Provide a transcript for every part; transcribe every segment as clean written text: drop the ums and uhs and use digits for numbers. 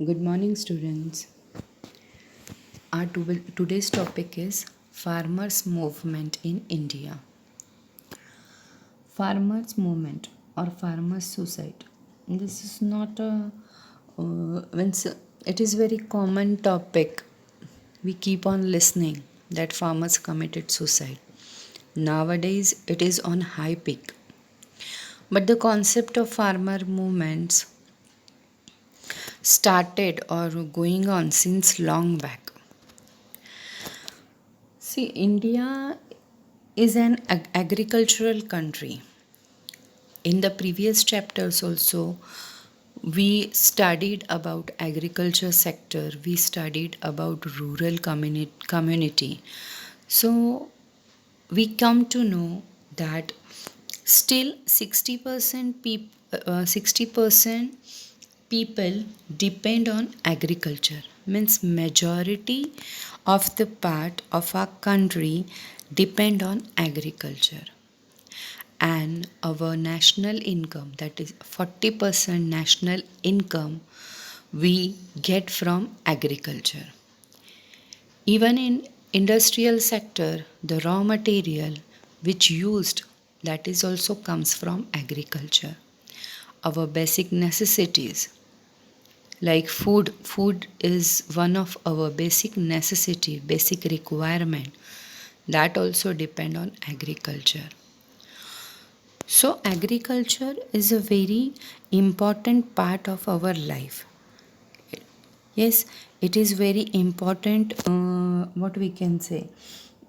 Good morning, students. Today's topic is Farmers' Movement in India. Farmers' Movement or Farmers' Suicide. This is not a. It is very common topic. We keep on listening that farmers committed suicide. Nowadays, it is on high peak. But the concept of farmer movements started or going on since long back. See, India is an agricultural country. In the previous chapters also, we studied about agriculture sector, we studied about rural community. So we come to know that still 60% people depend on agriculture, means majority of the part of our country depend on agriculture, and our national income, that is 40% national income, we get from agriculture. Even in industrial sector, the raw material which used, that is also comes from agriculture. Our basic necessities like food is one of our basic necessity, basic requirement, that also depend on agriculture. So, agriculture is a very important part of our life. Yes, it is very important. What we can say,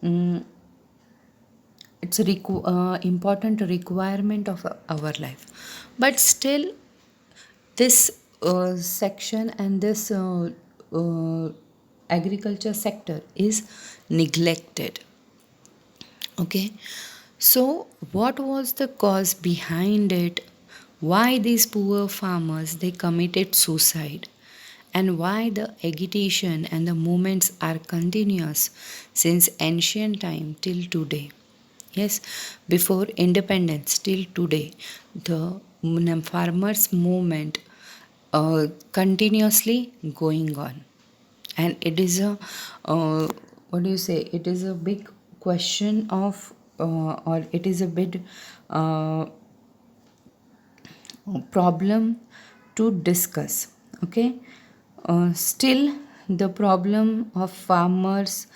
mm, it's a important requirement of our life. But still, this section and this agriculture sector is neglected. Okay, so what was the cause behind it? Why these poor farmers they committed suicide, and why the agitation and the movements are continuous since ancient time till today? Yes, before independence till today, the farmers movement continuously going on, and it is a what do you say, it is a big question of or it is a big uh, problem to discuss. Okay, still the problem of farmers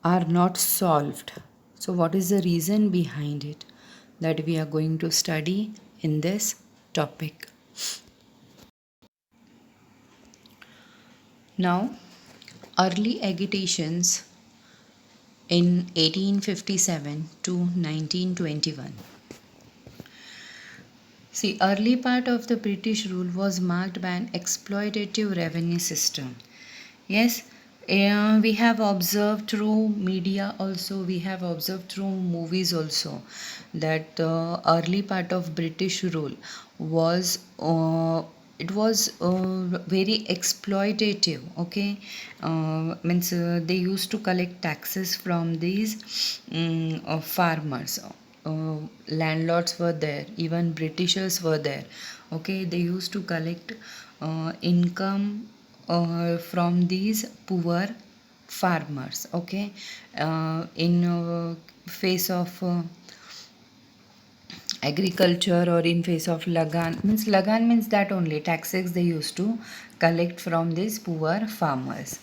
are not solved. So what is the reason behind it, that we are going to study in this topic. Now, early agitations in 1857 to 1921. See, early part of the British rule was marked by an exploitative revenue system. Yes, we have observed through media also, we have observed through movies also, that the early part of British rule was it was very exploitative. Okay, means they used to collect taxes from these farmers. Landlords were there, even Britishers were there. Okay, they used to collect income from these poor farmers. Okay, in face of agriculture, or in face of lagan means that only taxes they used to collect from these poor farmers.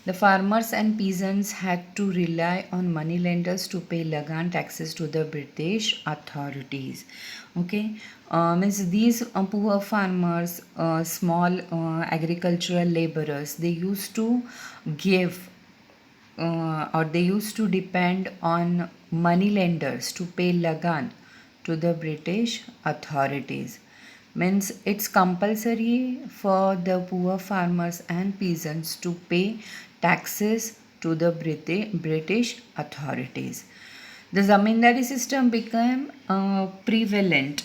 The farmers and peasants had to rely on money lenders to pay lagan taxes to the British authorities. Okay, means these poor farmers, small agricultural laborers, they used to give or they used to depend on money lenders to pay lagan to the British authorities. Means it's compulsory for the poor farmers and peasants to pay taxes to the British authorities. The zamindari system became prevalent.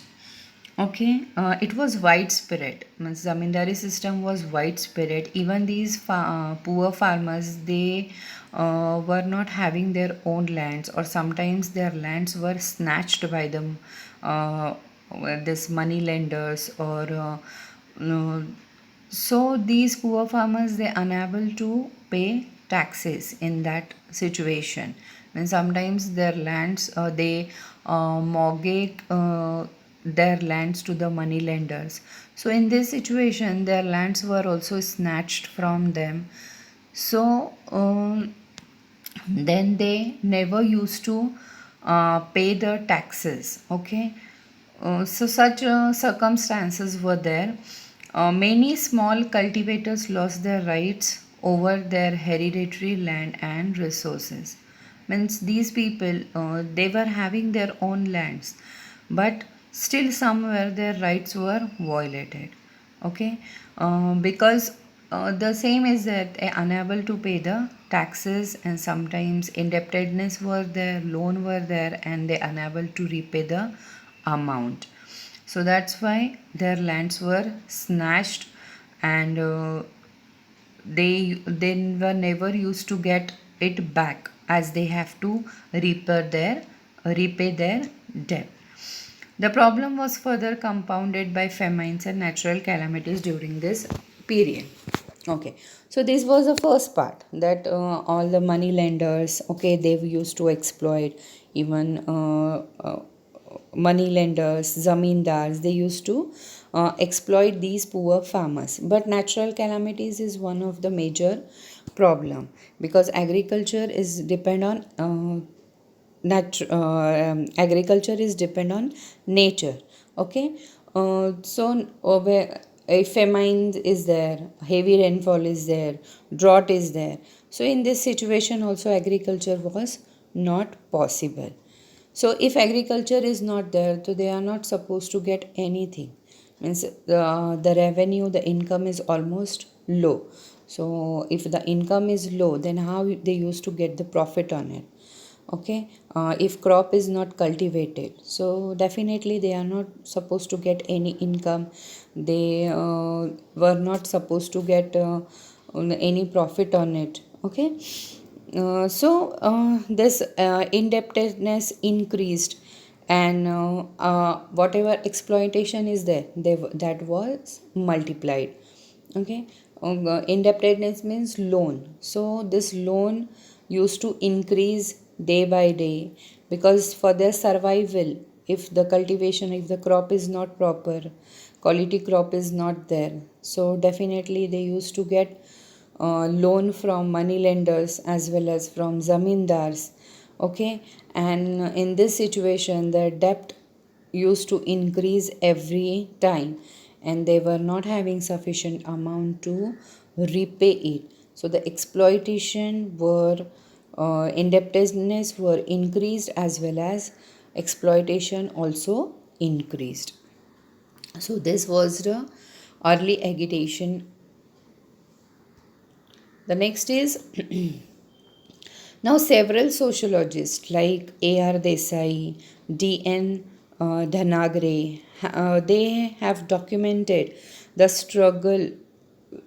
Okay, it was widespread. Means zamindari system was widespread. Even these poor farmers, they were not having their own lands, or sometimes their lands were snatched by them, this money lenders, or So these poor farmers, they unable to pay taxes in that situation. And sometimes their lands, they mortgage their lands to the money lenders. So in this situation, their lands were also snatched from them. So then they never used to pay the taxes. Okay, so such circumstances were there. Many small cultivators lost their rights over their hereditary land and resources. Means these people, they were having their own lands, but still somewhere their rights were violated. Okay, because the same is that they unable to pay the taxes, and sometimes indebtedness were there, loan were there, and they unable to repay the amount. So that's why their lands were snatched, and they were never used to get it back, as they have to repay their debt. The problem was further compounded by famines and natural calamities during this period. Okay, so this was the first part, that all the money lenders, okay, they used to exploit even money lenders, zamindars, they used to exploit these poor farmers. But natural calamities is one of the major problem, because agriculture is depend on agriculture is depend on nature. Okay, where a famine is there, heavy rainfall is there, drought is there. So in this situation also agriculture was not possible. So if agriculture is not there, so they are not supposed to get anything. Means the revenue, the income is almost low. So if the income is low, then how they used to get the profit on it? Okay, if crop is not cultivated, so definitely they are not supposed to get any income. They were not supposed to get any profit on it. Okay, this indebtedness increased, and whatever exploitation is there, that was multiplied. Okay, indebtedness means loan. So this loan used to increase day by day, because for their survival, if the cultivation, if the crop is not proper, quality crop is not there, so definitely they used to get loan from money lenders as well as from zamindars. Okay, and in this situation their debt used to increase every time, and they were not having sufficient amount to repay it. So the exploitation were indebtedness were increased, as well as exploitation also increased. So this was the early agitation. The next is now several sociologists like A.R. Desai, D.N. Dhanagre, they have documented the struggle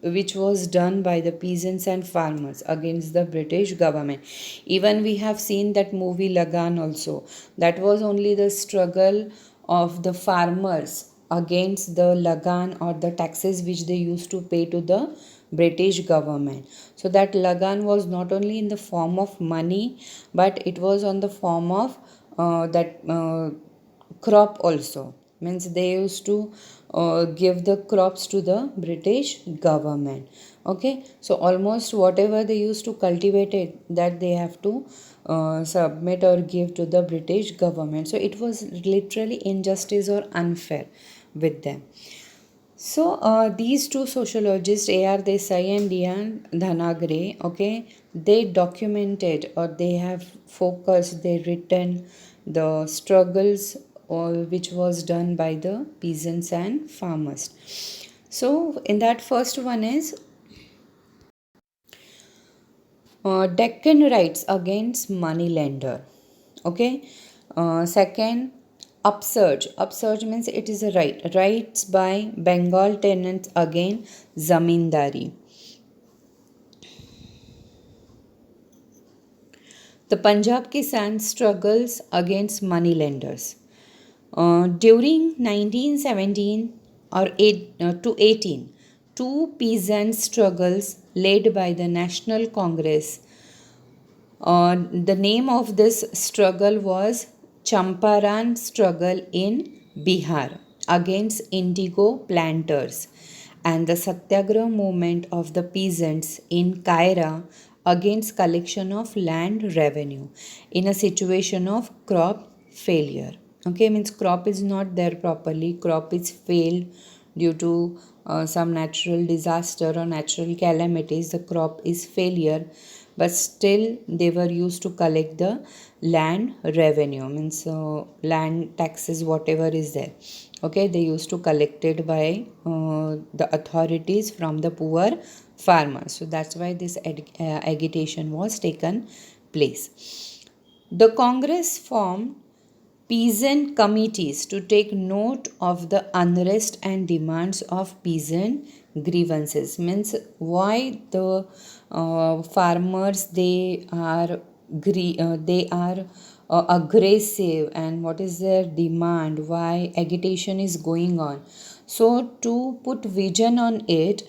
which was done by the peasants and farmers against the British government. Even we have seen that movie Lagan also. That was only the struggle of the farmers against the Lagan, or the taxes which they used to pay to the British government. So that Lagan was not only in the form of money, but it was on the form of that crop also. Means they used to give the crops to the British government. Okay, so almost whatever they used to cultivate it, that they have to submit or give to the British government. So it was literally injustice or unfair with them. So these two sociologists, A.R. Desai and D.N. Dhanagre, okay, they documented, or they have focused, they written the struggles which was done by the peasants and farmers. So in that first one is Deccan Rights against moneylender. Okay. Second, upsurge. Upsurge means it is a right. Rights by Bengal tenants against zamindari. The Punjab Kisan struggles against moneylenders. During 1917 or 8, to 18, two peasant struggles led by the National Congress. The name of this struggle was Champaran struggle in Bihar against indigo planters, and the Satyagraha movement of the peasants in Kaira against collection of land revenue in a situation of crop failure. Okay, means crop is not there properly, crop is failed due to some natural disaster or natural calamities, the crop is failure, but still they were used to collect the land revenue, means land taxes whatever is there. Okay, they used to collect it by the authorities from the poor farmers. So that's why this agitation was taken place. The Congress formed peasant committees to take note of the unrest and demands of peasant grievances, means why the farmers they are aggressive, and what is their demand, why agitation is going on. So to put vision on it,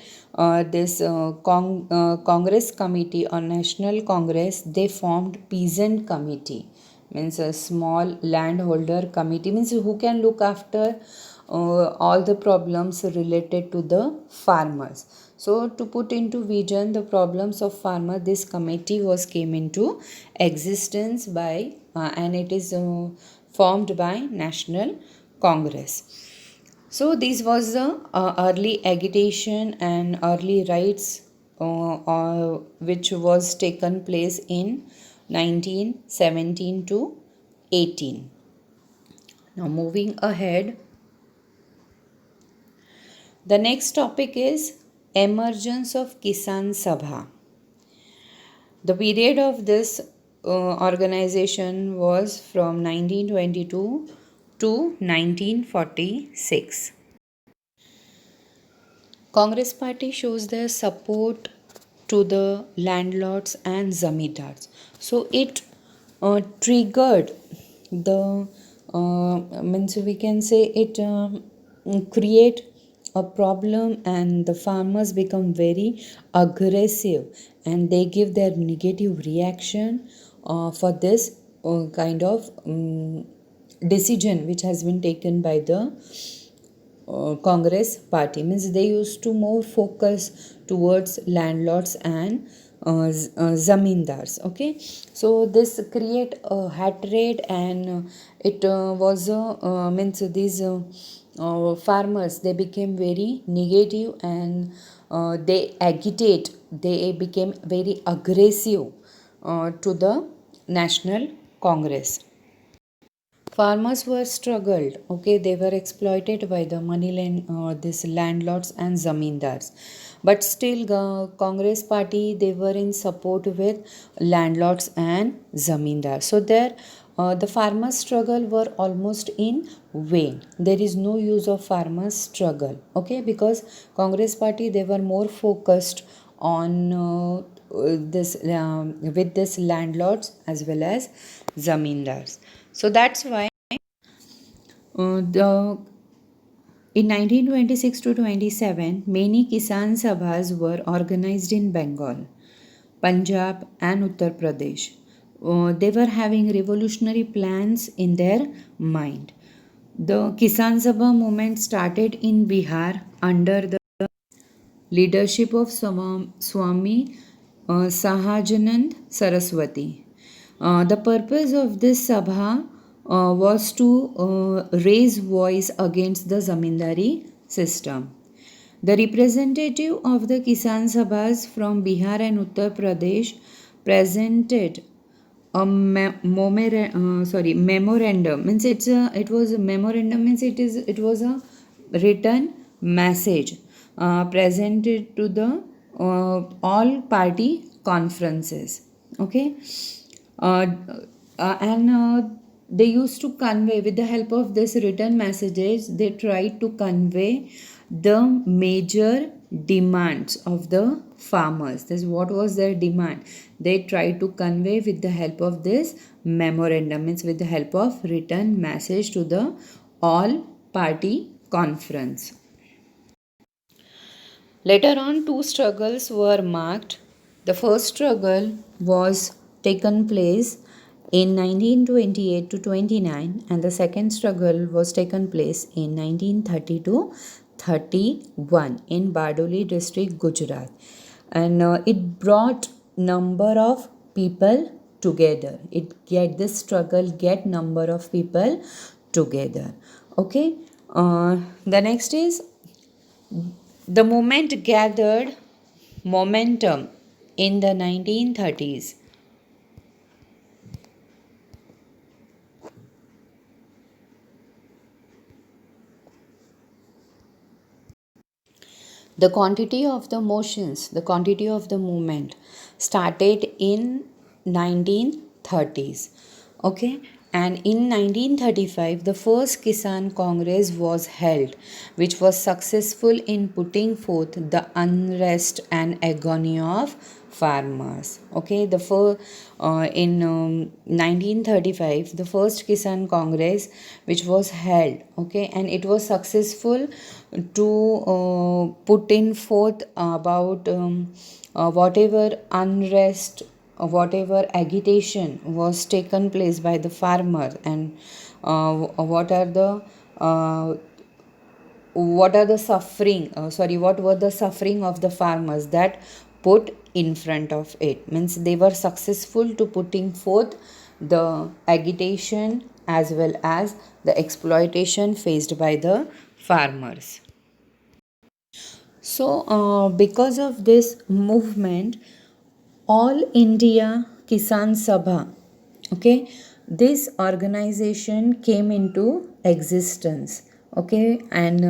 this Congress committee or National Congress, they formed peasant committee, means a small landholder committee, means who can look after all the problems related to the farmers. So to put into vision the problems of farmer, this committee was came into existence by and it is formed by National Congress. So this was the early agitation and early rights which was taken place in 1917 to 18. Now moving ahead, the next topic is emergence of Kisan Sabha. The period of this organization was from 1922 to 1946. Congress party shows their support to the landlords and zamindars. So it triggered the means we can say it create a problem, and the farmers become very aggressive and they give their negative reaction for this kind of decision which has been taken by the Congress party, means they used to more focus towards landlords and zamindars. Okay, so this create a hatred, and it was means these farmers, they became very negative, and they agitate, they became very aggressive to the National Congress. Farmers were struggled. Okay, they were exploited by the this landlords and zamindars, but still Congress party, they were in support with landlords and zamindars. So there the farmers struggle were almost in vain. There is no use of farmers struggle. Okay, because Congress party, they were more focused on this with this landlords as well as zamindars. So that's why the in 1926 to 27, many Kisan Sabhas were organized in Bengal, Punjab, and Uttar Pradesh. They were having revolutionary plans in their mind. The Kisan Sabha movement started in Bihar under the leadership of Swami Sahajanand Saraswati. The purpose of this Sabha was to raise voice against the zamindari system. The representative of the Kisan Sabhas from Bihar and Uttar Pradesh presented a memorandum, means it was a memorandum, means it was a written message presented to the all party conferences. Okay, and they used to convey, with the help of this written messages, they tried to convey the major demands of the farmers. This, what was their demand, they tried to convey with the help of this memorandum, means with the help of written message to the all party conference. Later on, two struggles were marked. The first struggle was taken place in 1928 to 29, and the second struggle was taken place in 1930 to 31 in Bardoli district, Gujarat, and it brought number of people together. It get this struggle get number of people together. Okay, the next is the movement gathered momentum in the 1930s. The quantity of the movement started in 1930s. Okay, and in 1935 the first Kisan Congress was held, which was successful in putting forth the unrest and agony of farmers. Okay, the first in 1935 the first Kisan Congress which was held, okay, and it was successful to put in forth about whatever unrest, whatever agitation was taken place by the farmer, and uh, what are the suffering what were the suffering of the farmers that put in front of it. Means they were successful to putting forth the agitation as well as the exploitation faced by the farmers. So, because of this movement, All India Kisan Sabha, okay, this organization came into existence, okay, and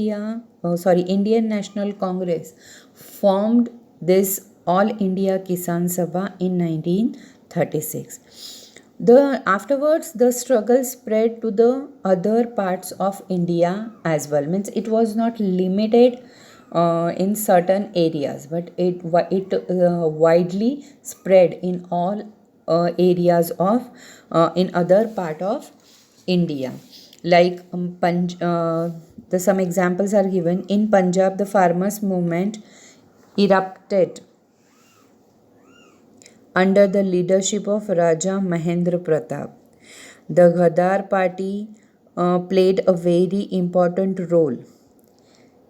Indian National Congress formed this All India Kisan Sabha in 1936. The afterwards the struggle spread to the other parts of India as well. Means it was not limited in certain areas, but it widely spread in all areas of in other part of India. Like the some examples are given in Punjab. The farmers movement erupted under the leadership of Raja Mahendra Pratap. The Ghadar party played a very important role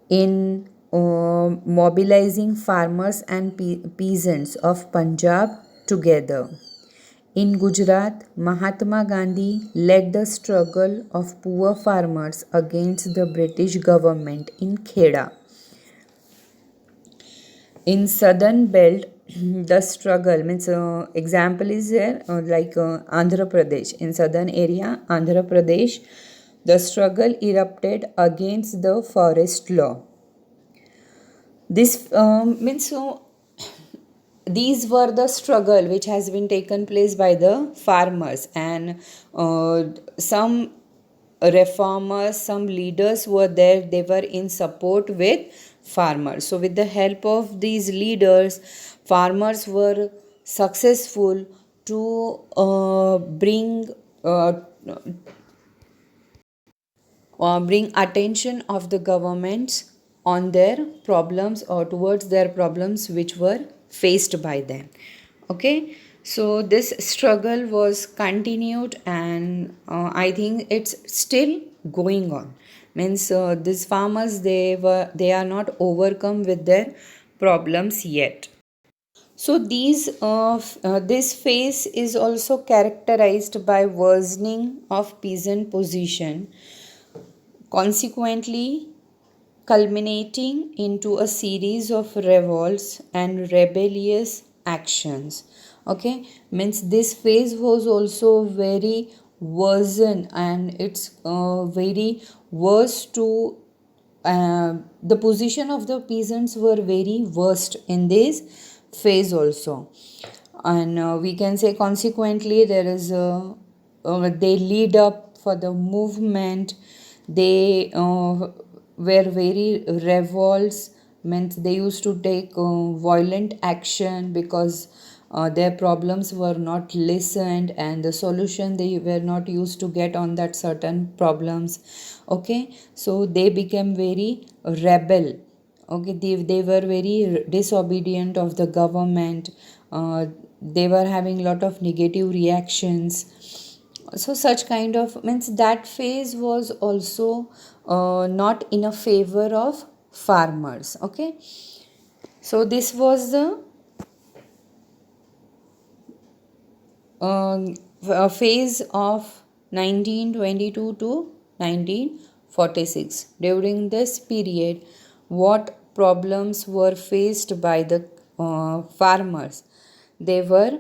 in mobilizing farmers and peasants of Punjab together. In Gujarat, Mahatma Gandhi led the struggle of poor farmers against the British government in Kheda. In southern belt, the struggle means example is there Andhra Pradesh. In southern area Andhra Pradesh, the struggle erupted against the forest law. This means so these were the struggle which has been taken place by the farmers, and some reformers, some leaders were there, they were in support with farmers. So with the help of these leaders, farmers were successful to uh, bring attention of the governments on their problems or towards their problems which were faced by them. Okay, so this struggle was continued, and I think it's still going on. Means these farmers, they are not overcome with their problems yet. So this phase is also characterized by worsening of peasant position, consequently culminating into a series of revolts and rebellious actions. Okay, means this phase was also very worsen, and it's very worse to the position of the peasants were very worst in this phase also. And we can say consequently there is a they lead up for the movement. They were very revolts, meant they used to take violent action because their problems were not listened, and the solution they were not used to get on that certain problems. Okay, so they became very rebel. Okay, they were very disobedient of the government. They were having lot of negative reactions. So such kind of means that phase was also not in a favor of farmers. Okay, so this was the a phase of 1922 to 1946. During this period, what problems were faced by the farmers, they were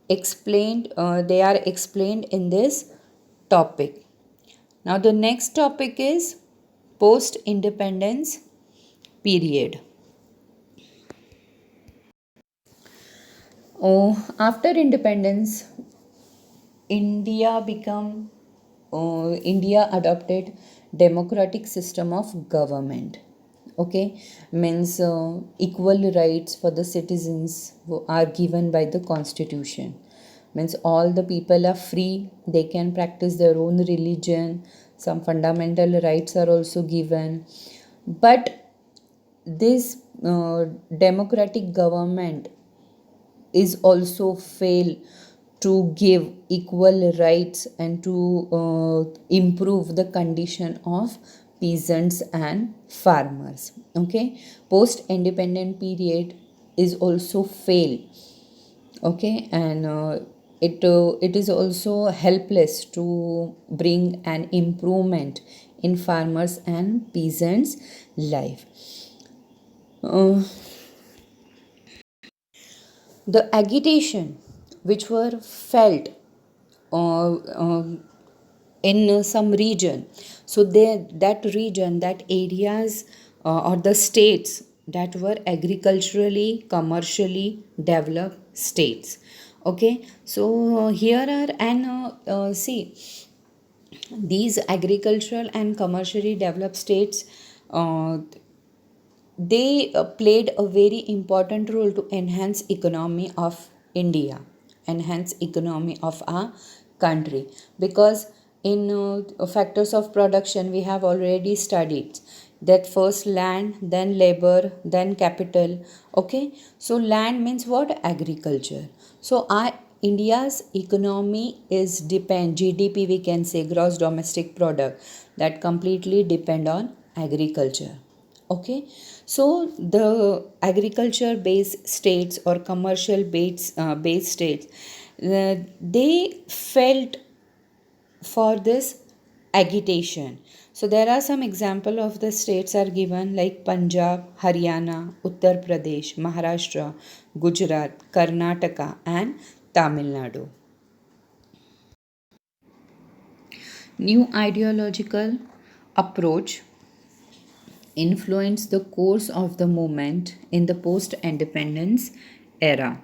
explained. They are explained in this topic. Now the next topic is post independence period. After independence, India adopted democratic system of government. Okay, means equal rights for the citizens are given by the constitution. Means all the people are free, they can practice their own religion. Some fundamental rights are also given, but this democratic government is also fail to give equal rights and to improve the condition of peasants and farmers. Okay, post independent period is also fail. Okay, and it is also helpless to bring an improvement in farmers and peasants life. uh, the agitation which were felt in some region, so they, that region, that areas or the states that were agriculturally commercially developed states. Okay, so here are and see, these agricultural and commercially developed states, uh, they played a very important role to enhance economy of India, enhance economy of our country, because in factors of production we have already studied that first land, then labor, then capital. Okay, so land means what? Agriculture. So our India's economy is depend, GDP we can say, gross domestic product, that completely depend on agriculture. Okay, so the agriculture based states or commercial based states, they felt for this agitation. So there are some example of the states are given like Punjab, Haryana, Uttar Pradesh, Maharashtra, Gujarat, Karnataka and Tamil Nadu. New ideological approach influenced the course of the movement in the post independence era.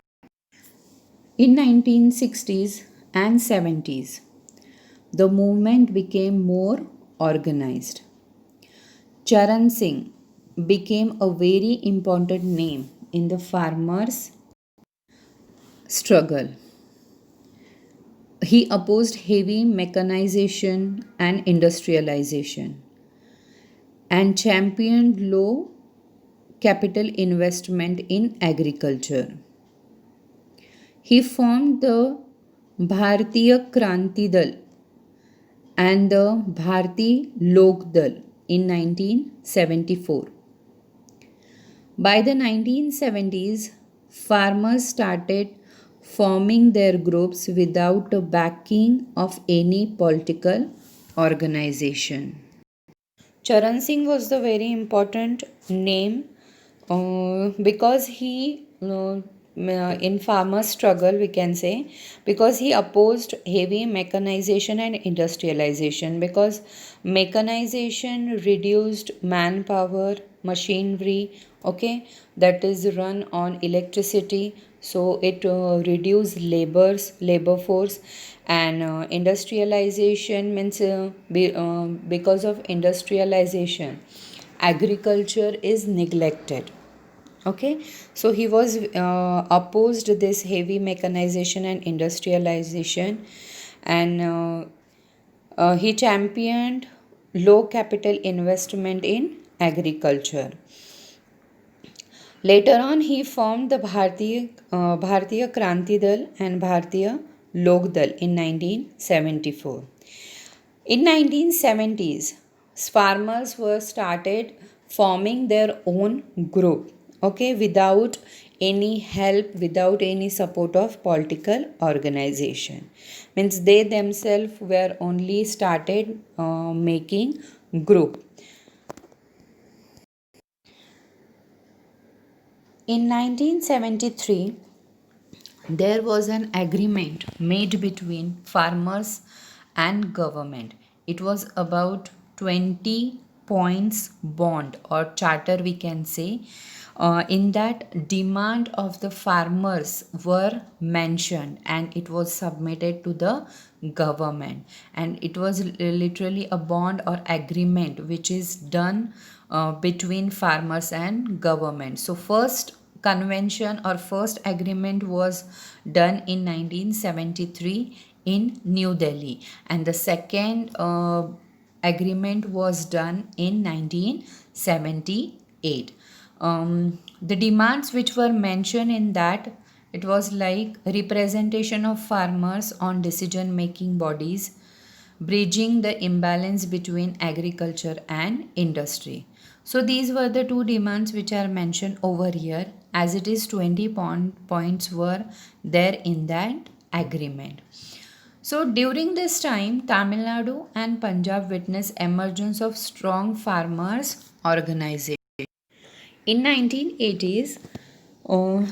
In 1960s and 70s, the movement became more organized. Charan Singh became a very important name in the farmers' struggle. He opposed heavy mechanization and industrialization and championed low capital investment in agriculture. He formed the Bharatiya Kranti Dal and the Bharati Lok Dal in 1974. By the 1970s, farmers started forming their groups without the backing of any political organization. Charan Singh was the very important name because he in farmer struggle we can say, because he opposed heavy mechanization and industrialization, because mechanization reduced manpower, machinery. Okay, that is run on electricity, so it reduced labor force. And industrialization means because of industrialization agriculture is neglected. Okay, so he was opposed this heavy mechanization and industrialization, and he championed low capital investment in agriculture. Later on, he formed the Bharatiya Kranti Dal and Bharatiya Lok Dal in 1974. In 1970s, farmers were started forming their own group, okay, without any help, without any support of political organization. Means they themselves were only started making group. In 1973, there was an agreement made between farmers and government. It was about 20 points bond or charter, we can say. In that, demand of the farmers were mentioned and it was submitted to the government, and it was literally a bond or agreement which is done between farmers and government. So first convention or first agreement was done in 1973 in New Delhi, and the second agreement was done in 1978. The demands which were mentioned in that, it was like representation of farmers on decision making bodies, bridging the imbalance between agriculture and industry. So these were the two demands which are mentioned over here, as it is 20 points were there in that agreement. So during this time, Tamil Nadu and Punjab witnessed emergence of strong farmers organization. In 1980s, uh,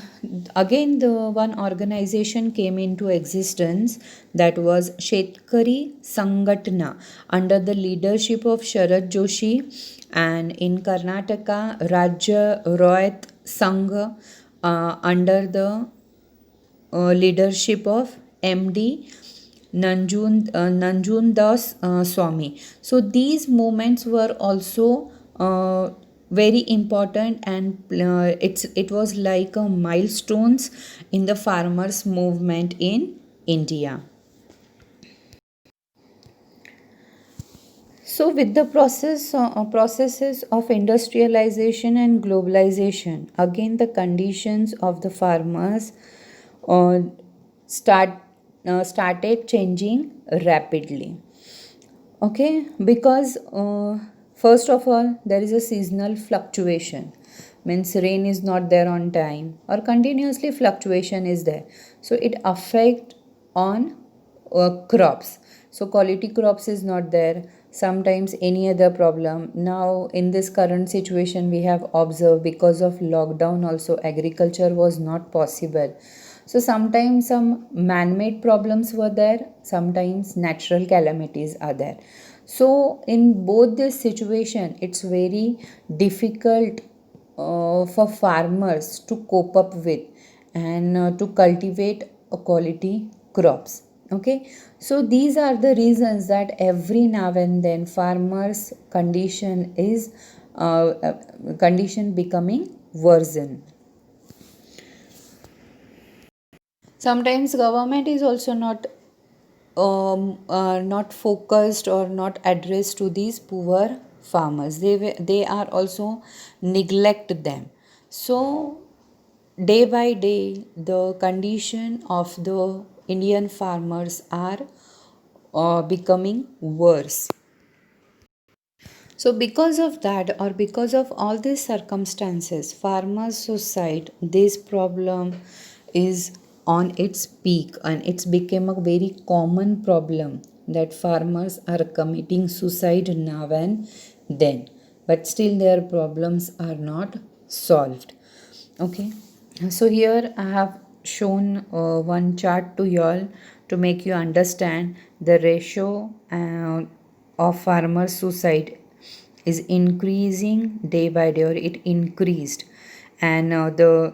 again the one organization came into existence, that was Shetkari Sangatna under the leadership of Sharad Joshi, and in Karnataka Rajya Royat Sangha under the leadership of MD Nanjun Das Swami. So these movements were also very important, and it was like a milestones in the farmers movement in India. So, with the processes of industrialization and globalization, again the conditions of the farmers uh, start started changing rapidly. Okay, because first of all, there is a seasonal fluctuation. Means rain is not there on time or continuously fluctuation is there. So it affect on crops. So quality crops is not there. Sometimes any other problem. Now in this current situation we have observed, because of lockdown also agriculture was not possible. So sometimes some man-made problems were there, sometimes natural calamities are there. So in both this situation, it's very difficult for farmers to cope up with and to cultivate a quality crops. Okay, so these are the reasons that every now and then farmers condition is condition becoming worsen. Sometimes government is also not focused or not addressed to these poor farmers. They are also neglect them. So day by day the condition of the Indian farmers are becoming worse. So because of that, or because of all these circumstances, farmers suicide, this problem is on its peak, and it's become a very common problem that farmers are committing suicide now and then, but still their problems are not solved. Okay, so here I have shown one chart to you all to make you understand the ratio of farmer suicide is increasing day by day, or it increased, and the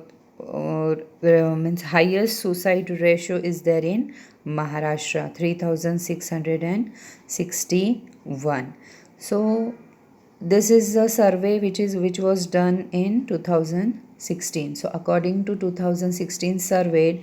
means highest suicide ratio is there in Maharashtra, 3661. So this is a survey which was done in 2016. So according to 2016 survey,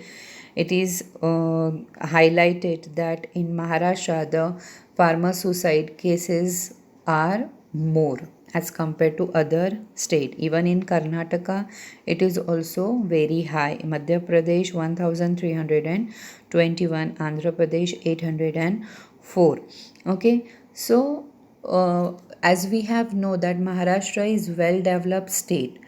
it is highlighted that in Maharashtra the farmer suicide cases are more as compared to other state. Even in Karnataka it is also very high. Madhya Pradesh 1321, Andhra Pradesh 804. Okay, so as we have know that Maharashtra is well developed state,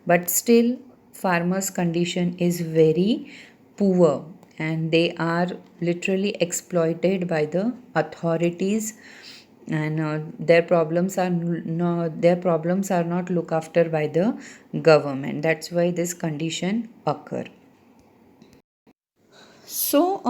but still farmers condition is very poor, and they are literally exploited by the authorities, and their problems are not looked after by the government. That's why this condition occur. So,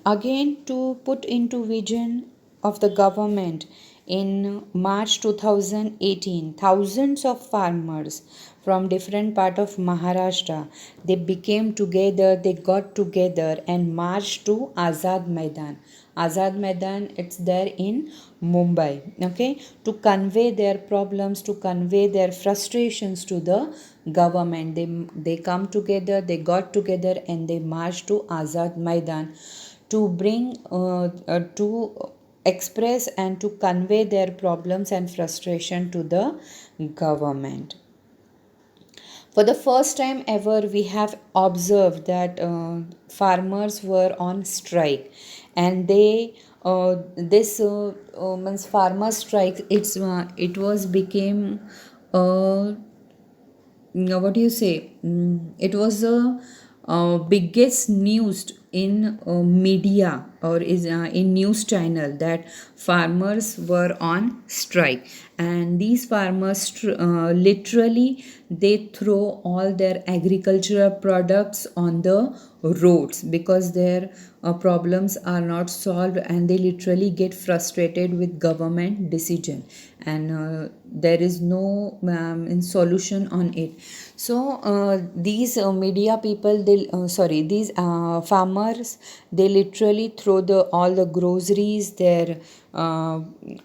again, to put into vision of the government, in March 2018, thousands of farmers from different part of Maharashtra, they became together, they got together and marched to Azad Maidan. Azad Maidan, it's there in Mumbai, okay, to convey their problems, to convey their frustrations to the government. They come together, they got together and they marched to Azad Maidan to to express and to convey their problems and frustration to the government. For the first time ever, we have observed that farmers were on strike, and they this means farmer strike. It was became what do you say? It was the biggest news in media or is in news channel that farmers were on strike, and these farmers literally they throw all their agricultural products on the roads because their problems are not solved, and they literally get frustrated with government decision, and there is no solution on it. So these media people, these farmers, they literally throw the all the groceries, their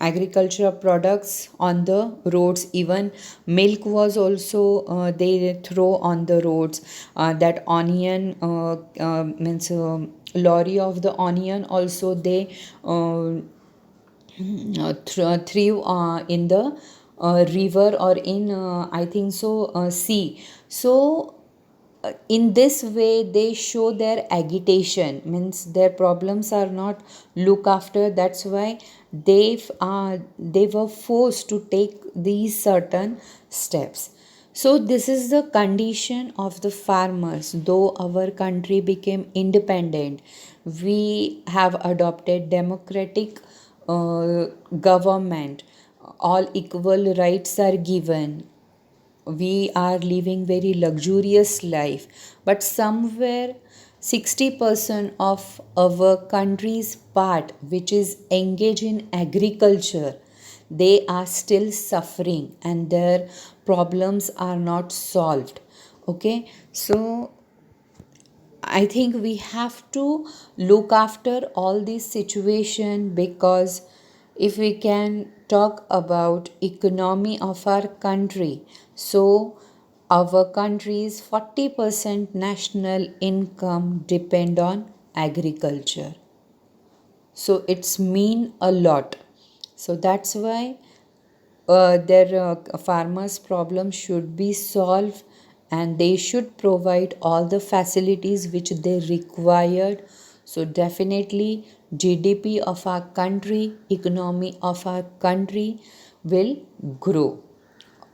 agricultural products on the roads. Even milk was also they throw on the roads. That onion means lorry of the onion also they threw in the river or in I think so sea. So in this way they show their agitation, means their problems are not looked after. That's why they were forced to take these certain steps. So this is the condition of the farmers. Though our country became independent, we have adopted democratic government. All equal rights are given. We are living very luxurious life, but somewhere 60% of our country's part which is engaged in agriculture, they are still suffering and their problems are not solved. Okay, so I think we have to look after all this situation, because if we can talk about economy of our country, so our country's 40% national income depend on agriculture. So it's mean a lot. So that's why their farmers problem should be solved, and they should provide all the facilities which they required. So definitely GDP of our country, economy of our country will grow,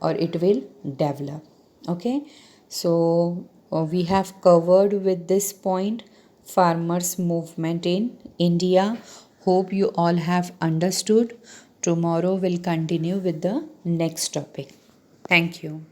or it will develop. Okay, so we have covered with this point farmers movement in India. Hope you all have understood. Tomorrow we'll continue with the next topic. Thank you.